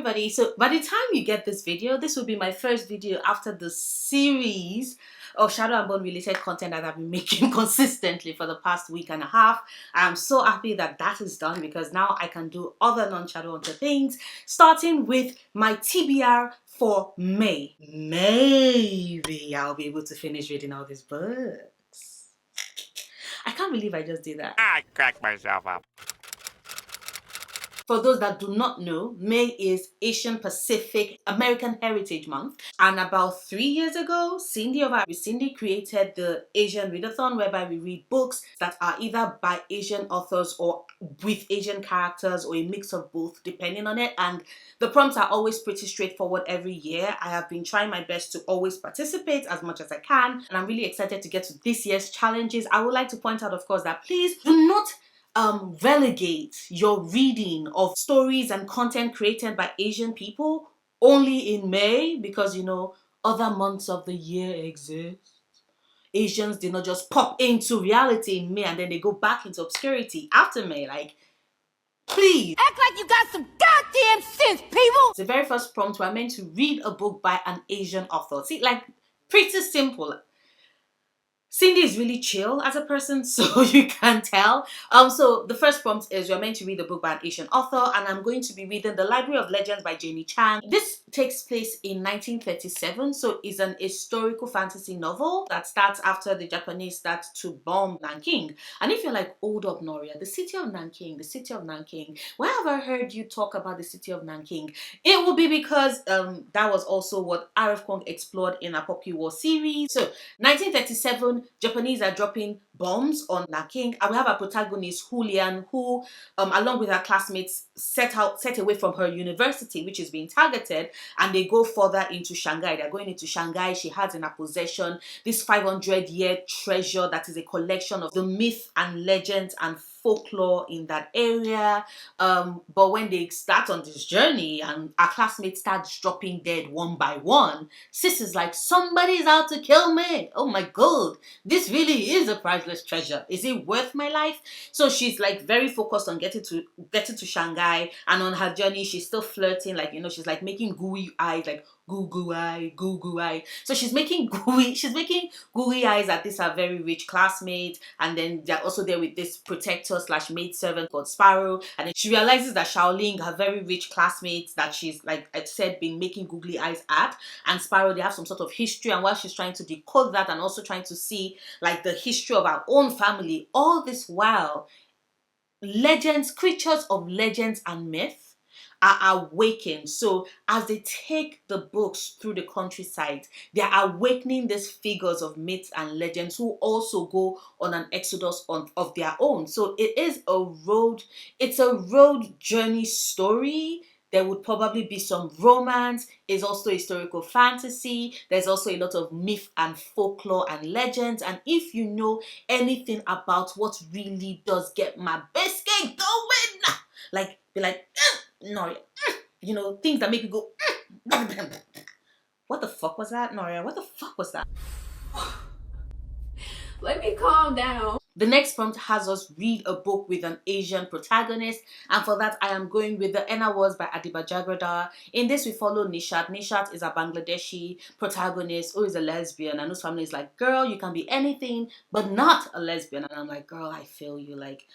everybody. So by the time you get this video, this will be my first video after the series of Shadow and Bone related content that I've been making consistently for the past week and a half. I'm so happy that that is done because now I can do other non-Shadow Hunter things, starting with my TBR for May. Maybe I'll be able to finish reading all these books. I can't believe I just did that. I cracked myself up. For those that do not know, May is Asian Pacific American Heritage Month. And about 3 years ago, Cindy created the Asian Readathon, whereby we read books that are either by Asian authors or with Asian characters or a mix of both, depending on it. And the prompts are always pretty straightforward every year. I have been trying my best to always participate as much as I can. And I'm really excited to get to this year's challenges. I would like to point out, of course, that please do not relegate your reading of stories and content created by Asian people only in May, because you know other months of the year exist. Asians did not just pop into reality in May and then they go back into obscurity after May. Like, please act like you got some goddamn sense, people. The very first prompt, we're meant to read a book by an Asian author. See, like, pretty simple. Cindy is really chill as a person, so you can tell. So the first prompt is you're meant to read a book by an Asian author, and I'm going to be reading The Library of Legends by Jamie Chan. This takes place in 1937, so it's an historical fantasy novel that starts after the Japanese start to bomb Nanking. And if you're like, hold up, Noria, the city of Nanking, why have I heard you talk about the city of Nanking? It will be because that was also what R.F. Kuang explored in a Poppy War series. So 1937, Japanese are dropping bombs on Nanking, and we have our protagonist Hulian, who along with her classmates set away from her university, which is being targeted, and they go further into Shanghai. They're going into Shanghai. She has in her possession this 500-year treasure that is a collection of the myth and legends and folklore in that area. But when they start on this journey and our classmates start dropping dead one by one, sis is like, somebody's out to kill me. Oh my god, this really is a priceless treasure. Is it worth my life? So she's like very focused on getting to Shanghai, and on her journey she's still flirting, like, you know, she's like making gooey eyes, like goo goo eye. So she's making gooey eyes at this her very rich classmate, and then they're also there with this protector / maid servant called Sparrow, and then she realizes that Shaoling, her very rich classmate that she's, like I said, been making googly eyes at, and Sparrow, they have some sort of history, and while she's trying to decode that and also trying to see like the history of our own family, all this while creatures of legends and myth are awakened. So as they take the books through the countryside, they are awakening these figures of myths and legends who also go on an exodus of their own. So it's a road journey story. There would probably be some romance. It's also historical fantasy. There's also a lot of myth and folklore and legends. And if you know anything about what really does get my biscuit going, like, be like, Noria, you know, things that make you go, what the fuck was that, Noria? What the fuck was that? Let me calm down. The next prompt has us read a book with an Asian protagonist, and for that I am going with The Enna Wars by Adiba Jagrada. In this we follow Nishat. Nishat is a Bangladeshi protagonist who is a lesbian, and whose family is like, girl, you can be anything but not a lesbian. And I'm like, girl, I feel you, like.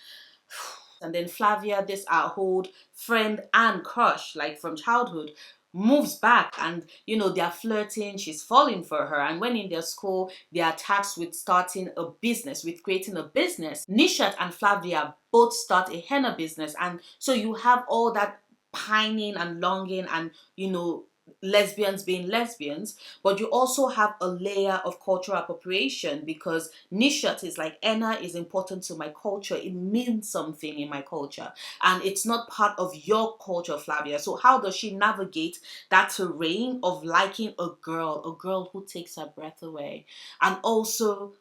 And then Flavia, this our old friend and crush, like from childhood, moves back, and you know, they're flirting, she's falling for her, and when in their school they are tasked with creating a business. Nishat and Flavia both start a henna business, and so you have all that pining and longing and, you know, lesbians being lesbians, but you also have a layer of cultural appropriation, because Nishat is like, Enna is important to my culture, it means something in my culture, and it's not part of your culture, Flavia. So how does she navigate that terrain of liking a girl who takes her breath away, and also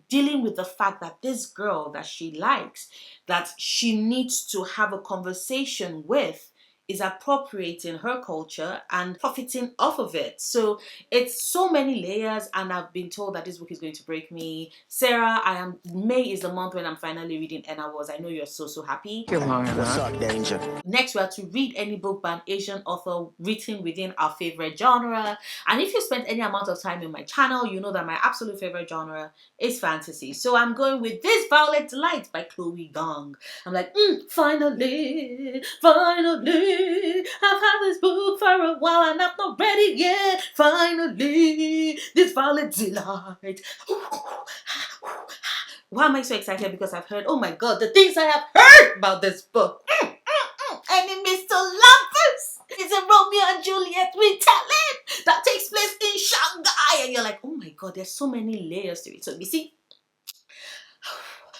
dealing with the fact that this girl that she likes, that she needs to have a conversation with, is appropriating her culture and profiting off of it. So it's so many layers, and I've been told that this book is going to break me. Sarah, May is the month when I'm finally reading Enna Was. I know you're so happy. What's up, Danger? Next, we are to read any book by an Asian author written within our favorite genre. And if you spent any amount of time in my channel, you know that my absolute favorite genre is fantasy. So I'm going with This Violet Delight by Chloe Gong. I'm like, finally, I've had this book for a while and I've not read it yet. Finally, This Violet Delight. Why am I so excited? Because I've heard, oh my god, the things I have heard about this book. Enemies to lovers. It's a Romeo and Juliet retelling that takes place in Shanghai. And you're like, oh my god, there's so many layers to it. So you see,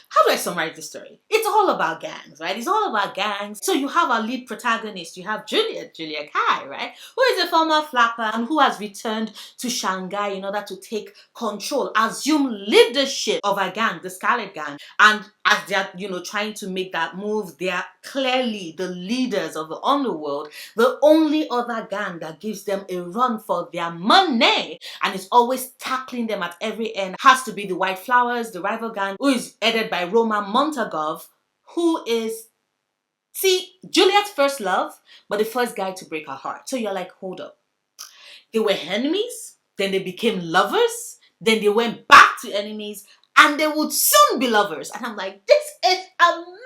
how do I summarize this story? It's all about gangs, right? It's all about gangs. So you have our lead protagonist, you have Juliet Kai, right? Who is a former flapper and who has returned to Shanghai in order to take control, assume leadership of a gang, the Scarlet Gang. And as they're, trying to make that move, they are clearly the leaders of the underworld. The only other gang that gives them a run for their money and is always tackling them at every end has to be the White Flowers, the rival gang, who is headed by Roman Montagov, who is, Juliet's first love, but the first guy to break her heart. So you're like, hold up. They were enemies, then they became lovers, then they went back to enemies, and they would soon be lovers. And I'm like, this is amazing.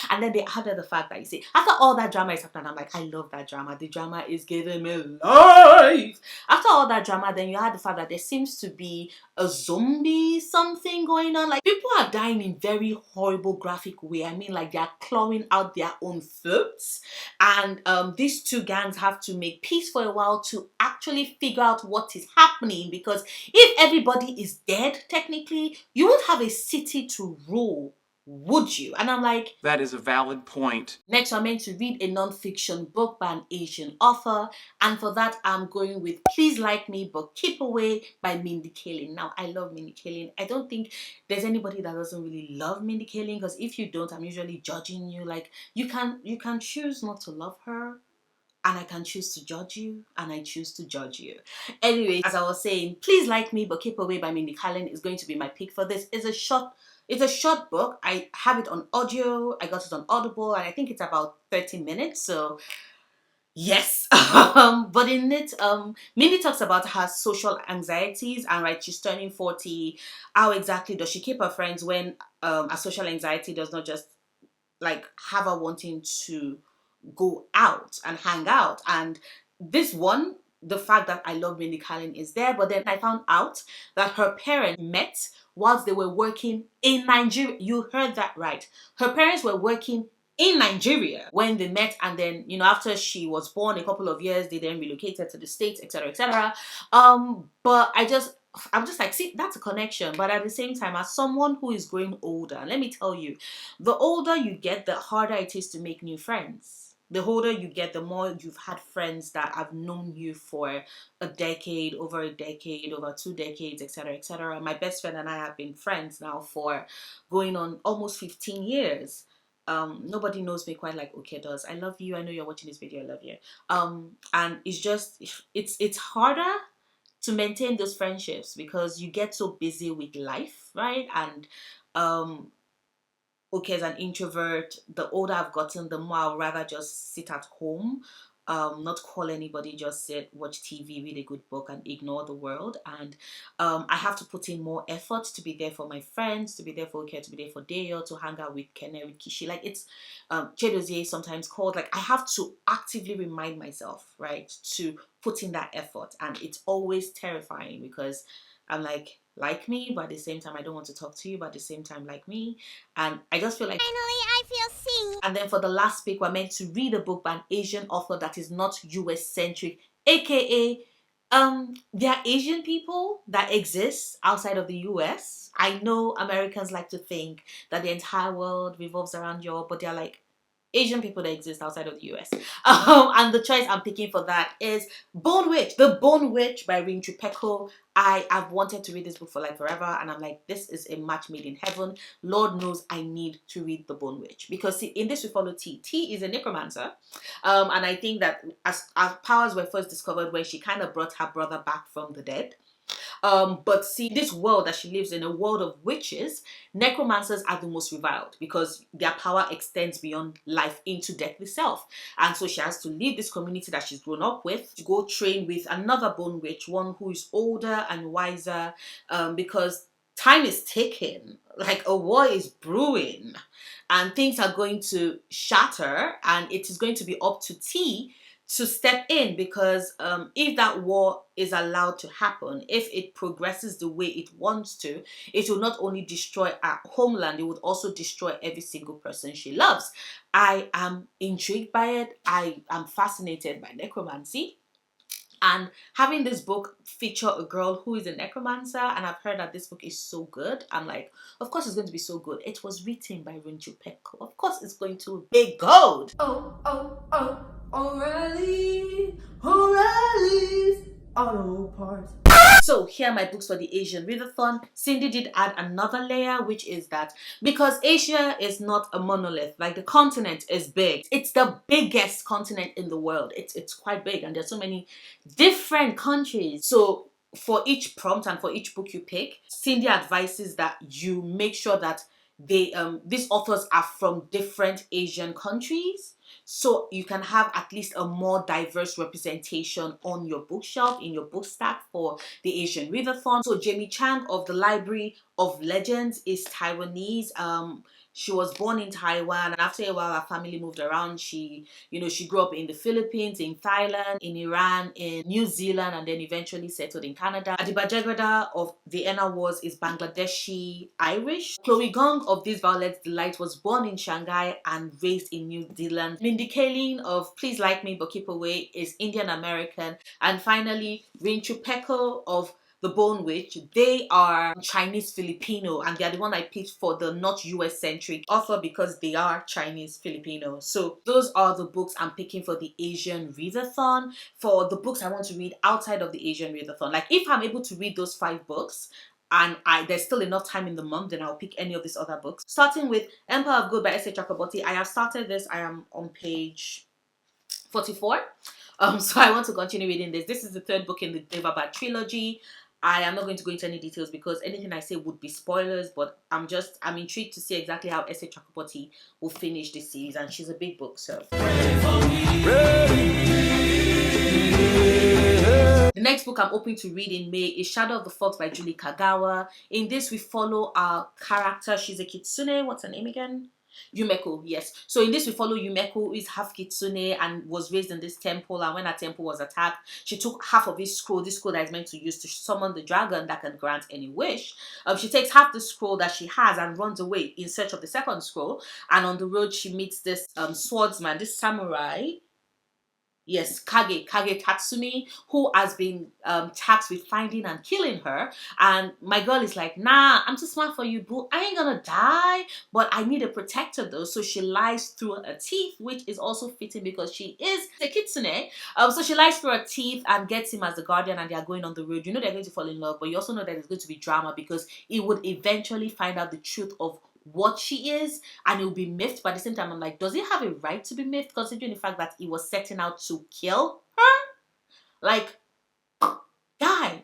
And then they added the fact that, after all that drama is happening, I'm like, I love that drama. The drama is giving me life. After all that drama, then you had the fact that there seems to be a zombie something going on. Like, people are dying in very horrible, graphic way. I mean, like, they're clawing out their own throats. And these two gangs have to make peace for a while to actually figure out what is happening. Because if everybody is dead, technically, you would have a city to rule, would you? And I'm like, that is a valid point. Next, I'm meant to read a non-fiction book by an Asian author, and for that, I'm going with Please Like Me But Keep Away by Mindy Kaling. Now, I love Mindy Kaling. I don't think there's anybody that doesn't really love Mindy Kaling, because if you don't, I'm usually judging you. Like, you can choose not to love her, and I can choose to judge you, and I choose to judge you. Anyway, as I was saying, Please Like Me But Keep Away by Mindy Kaling is going to be my pick for this. It's a short book. I have it on audio. I got it on Audible, and I think it's about 30 minutes. So yes. But in it, Mindy talks about her social anxieties, and right, she's turning 40. How exactly does she keep her friends when a social anxiety does not just like have her wanting to go out and hang out? And this one, the fact that I love Mindy Kaling is there, but then I found out that her parents met whilst they were working in Nigeria. You heard that right. Her parents were working in Nigeria when they met, and then, after she was born, a couple of years, they then relocated to the States, etc., etc. But I'm just like, see, that's a connection. But at the same time, as someone who is growing older, let me tell you, the older you get, the harder it is to make new friends. The older you get, the more you've had friends that have known you for a decade, over 2 decades, etc., etc. My best friend and I have been friends now for going on almost 15 years. Nobody knows me quite like Oke does. I love you. I know you're watching this video. I love you. And it's just, it's harder to maintain those friendships because you get so busy with life, right? And okay, as an introvert, the older I've gotten, the more I'd rather just sit at home, not call anybody, just sit, watch TV, read a good book, and ignore the world. And I have to put in more effort to be there for my friends, to be there for Oke, to be there for Deo, to hang out with Kene, with Kishi. Like, it's Chedozie sometimes called. Like, I have to actively remind myself, right, to put in that effort. And it's always terrifying because I'm like me, but at the same time, I don't want to talk to you, but at the same time, like me. And I just feel like, Finally, I feel seen. and then for the last pick, we're meant to read a book by an Asian author that is not US centric, aka there are Asian people that exist outside of the US. I know Americans like to think that the entire world revolves around Europe, but they're like Asian people that exist outside of the US. And the choice I'm picking for that is Bone Witch. The Bone Witch by Rinju Peko. I've wanted to read this book for like forever, and I'm like, this is a match made in heaven. Lord knows I need to read The Bone Witch, because see, in this we follow T. T is a necromancer, and I think that as powers were first discovered when she kind of brought her brother back from the dead. But see, this world that she lives in, a world of witches, necromancers are the most reviled because their power extends beyond life into death itself. And so she has to leave this community that she's grown up with to go train with another bone witch, one who is older and wiser, because time is ticking, like a war is brewing, and things are going to shatter, and it is going to be up to T to step in, because if that war is allowed to happen, if it progresses the way it wants to, it will not only destroy our homeland, it would also destroy every single person she loves. I am intrigued by it. I am fascinated by necromancy. And having this book feature a girl who is a necromancer, and I've heard that this book is so good, I'm like, of course it's going to be so good. It was written by Rinju Peko. Of course it's going to be gold. O'Reilly's Auto Parts. So here are my books for the Asian Readathon. Cindy did add another layer, which is that because Asia is not a monolith, like the continent is big. It's the biggest continent in the world. It's quite big, and there's so many different countries. So for each prompt and for each book you pick, Cindy advises that you make sure that these authors are from different Asian countries, so you can have at least a more diverse representation on your bookshelf, in your book stack for the Asian Readathon. So Jamie Chang of the Library of Legends is Taiwanese. She was born in Taiwan, and after a while her family moved around. She grew up in the Philippines, in Thailand, in Iran, in New Zealand, and then eventually settled in Canada. Adiba Jagrada of Vienna Wars is Bangladeshi Irish. Chloe Gong of These Violets Delight was born in Shanghai and raised in New Zealand. Mindy Kaling of Please Like Me But Keep Away is Indian American. And finally, Rinchu Peko of The Bone Witch, they are Chinese Filipino, and they are the one I picked for the not US centric author because they are Chinese Filipino. So those are the books I'm picking for the Asian Readathon. For the books I want to read outside of the Asian Readathon, like if I'm able to read those 5 books and there's still enough time in the month, then I'll pick any of these other books. Starting with Empire of Good by S.A. Chakraborty. I have started this. I am on page 44. So I want to continue reading this. This is the 3rd book in the Devabad trilogy. I am not going to go into any details because anything I say would be spoilers, but I'm intrigued to see exactly how S.A. Chakraborty will finish this series, and she's a big book, so. The next book I'm hoping to read in May is Shadow of the Fox by Julie Kagawa. In this, we follow our character. She's a kitsune. What's her name again? Yumeko, yes. So in this we follow Yumeko, who is half kitsune and was raised in this temple, and when her temple was attacked, she took half of this scroll that is meant to use to summon the dragon that can grant any wish. She takes half the scroll that she has and runs away in search of the second scroll, and on the road she meets this swordsman, this samurai. Yes, Kage Tatsumi, who has been tasked with finding and killing her. And my girl is like, nah, I'm too smart for you, boo. I ain't gonna die, but I need a protector though. So she lies through her teeth, which is also fitting because she is a kitsune. So she lies through her teeth and gets him as the guardian, and they are going on the road. You know they're going to fall in love, but you also know that there's going to be drama because he would eventually find out the truth of what she is, and it will be miffed, but at the same time I'm like, does he have a right to be miffed considering the fact that he was setting out to kill her? Like, guy,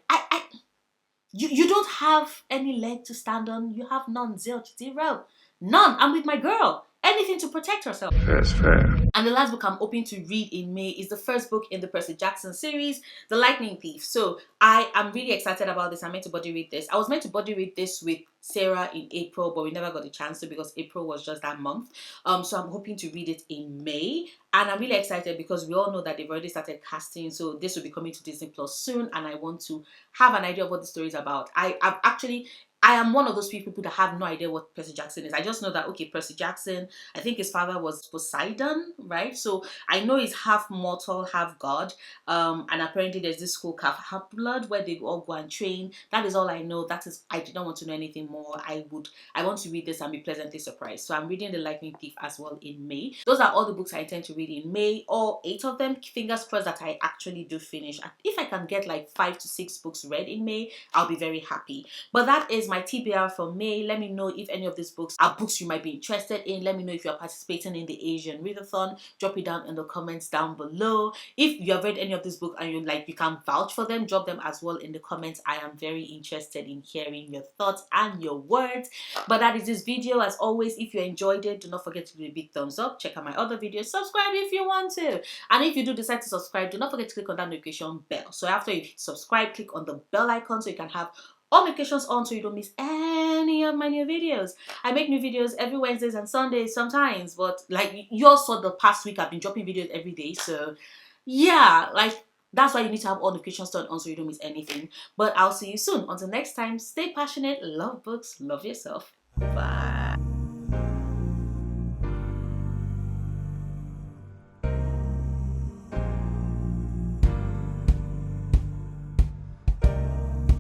you don't have any leg to stand on. You have none. Zilch, 0. None. I'm with my girl. Anything to protect herself. That's fair. And the last book I'm hoping to read in May is the first book in the Percy Jackson series, The Lightning Thief. So I am really excited about this. I'm meant to body read this. I was meant to body read this with Sarah in April, but we never got a chance to because April was just that month. So I'm hoping to read it in May. And I'm really excited because we all know that they've already started casting. So this will be coming to Disney Plus soon. And I want to have an idea of what the story is about. I've actually I am one of those people that have no idea what Percy Jackson is. I just know that, okay, Percy Jackson, I think his father was Poseidon, right? So I know he's half mortal, half god. And apparently there's this school called Half Blood where they all go and train. That is all I know. That is, I did not want to know anything more. I want to read this and be pleasantly surprised. So I'm reading The Lightning Thief as well in May. Those are all the books I intend to read in May. All 8 of them. Fingers crossed that I actually do finish. If I can get like 5 to 6 books read in May, I'll be very happy. But that is my TBR for May. Let me know if any of these books are books you might be interested in. Let me know if you're participating in the Asian Readathon. Drop it down in the comments down below. If you have read any of these books and you can vouch for them, drop them as well in the comments. I am very interested in hearing your thoughts and your words. But that is this video. As always, if you enjoyed it, do not forget to give it a big thumbs up. Check out my other videos. Subscribe if you want to. And if you do decide to subscribe, do not forget to click on that notification bell. So after you subscribe, click on the bell icon so you can have all notifications on so you don't miss any of my new videos. I make new videos every Wednesdays and Sundays sometimes, but like you all saw the past week, I've been dropping videos every day. So yeah, like that's why you need to have all notifications turned on so you don't miss anything. But I'll see you soon. Until next time, stay passionate, love books, love yourself. Bye.